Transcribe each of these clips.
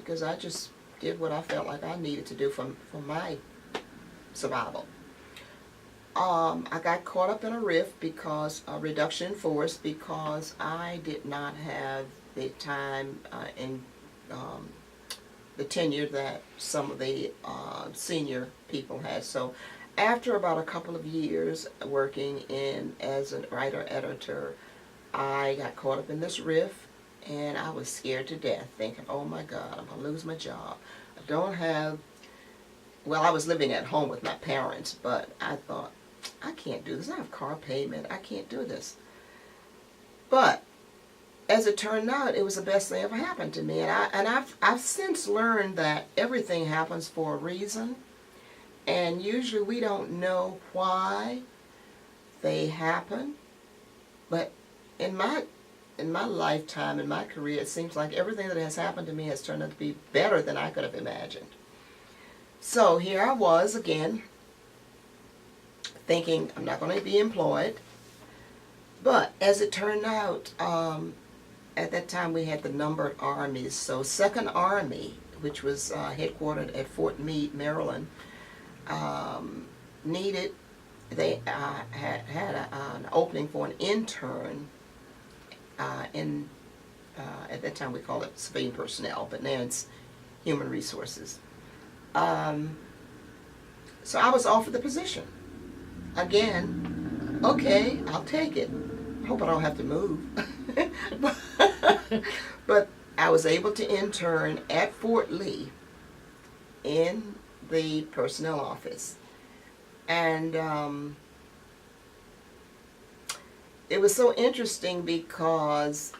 because I just did what I felt like I needed to do for my survival. I got caught up in a rift because a reduction in force because I did not have the time and the tenure that some of the senior people had. So after about a couple of years working as a writer-editor, I got caught up in this rift, and I was scared to death, thinking, oh my God, I'm going to lose my job. I don't have, well, I was living at home with my parents, but I thought, I can't do this. I have car payment. I can't do this. But as it turned out, it was the best thing ever happened to me. And I've since learned that everything happens for a reason. And usually we don't know why they happen. But in my lifetime, in my career, it seems like everything that has happened to me has turned out to be better than I could have imagined. So here I was again, thinking I'm not going to be employed. But as it turned out, at that time we had the numbered armies. So 2nd Army, which was headquartered at Fort Meade, Maryland, they had an opening for an intern at that time we called it civilian personnel, but now it's human resources. So I was offered the position. Again, okay, I'll take it. Hope I don't have to move. But I was able to intern at Fort Lee in the personnel office. And it was so interesting because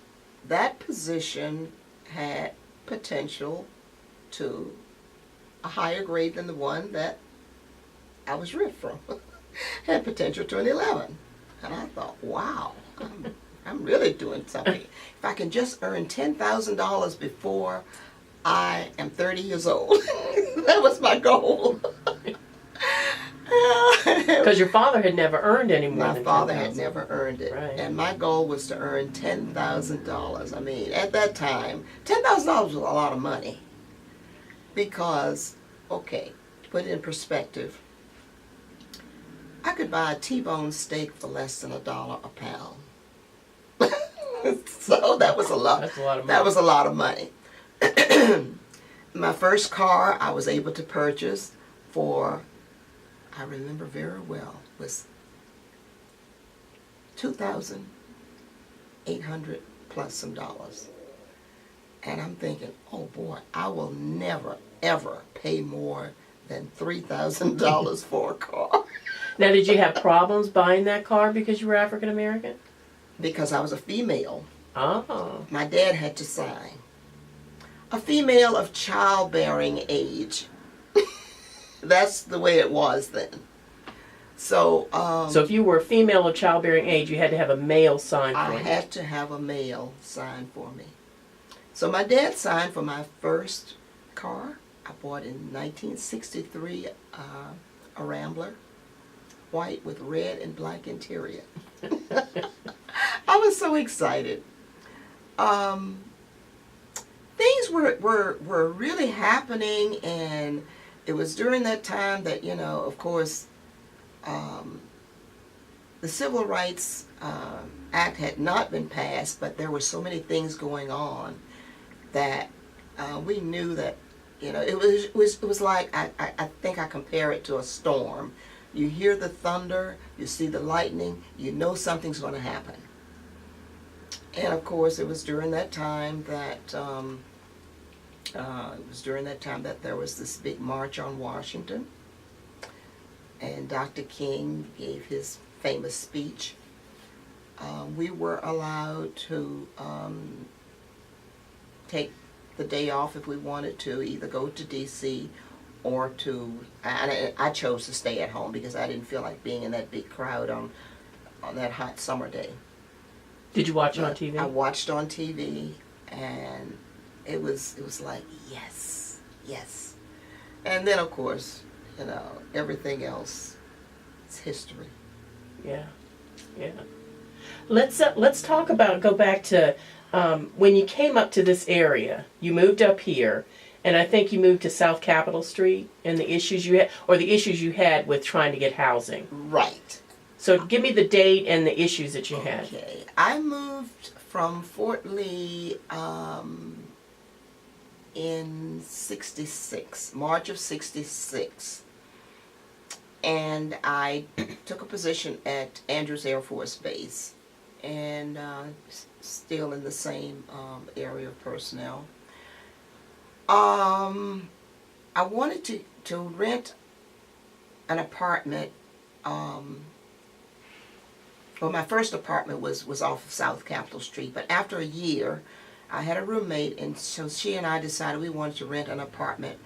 that position had potential to a higher grade than the one that I was ripped from. Had potential to an 11. And I thought, wow, I'm really doing something. If I can just earn $10,000 before I am 30 years old. That was my goal. Because your father had never earned any more than $10,000. My father had never earned it. Right. And my goal was to earn $10,000. I mean, at that time, $10,000 was a lot of money. Because, okay, to put it in perspective, I could buy a T-bone steak for less than $1 a pound. So that was a lot. That's a lot of money. That was a lot of money. My first car I was able to purchase for, I remember very well, was $2,800 plus some dollars. And I'm thinking, oh boy, I will never, ever pay more than $3,000 for a car. Now, did you have problems buying that car because you were African American? Because I was a female. Oh. My dad had to sign. A female of childbearing age. That's the way it was then. So, So if you were a female of childbearing age, you had to have a male sign for you. I had to have a male sign for me. So my dad signed for my first car. I bought in 1963 a Rambler, white with red and black interior. I was so excited. Things were really happening, and it was during that time that, you know, of course, the Civil Rights Act had not been passed, but there were so many things going on that we knew that, you know, it was like, I think I compare it to a storm. You hear the thunder, you see the lightning, you know something's going to happen. And of course, it was during that time that there was this big march on Washington, and Dr. King gave his famous speech. We were allowed to take the day off if we wanted to, either go to D.C. or to, I chose to stay at home because I didn't feel like being in that big crowd on that hot summer day. Did you watch it on TV? I watched on TV, and it was like, yes, yes. And then, of course, you know, everything else is history. Yeah, yeah. Let's go back to when you came up to this area. You moved up here, And I think you moved to South Capitol Street and the issues you had, or the issues you had with trying to get housing. Right. So give me the date and the issues that you had. Okay. I moved from Fort Lee in 66, March of 66. And I took a position at Andrews Air Force Base, and still in the same area of personnel. I wanted to rent an apartment. Well, my first apartment was off of South Capitol Street, but after a year, I had a roommate, and so she and I decided we wanted to rent an apartment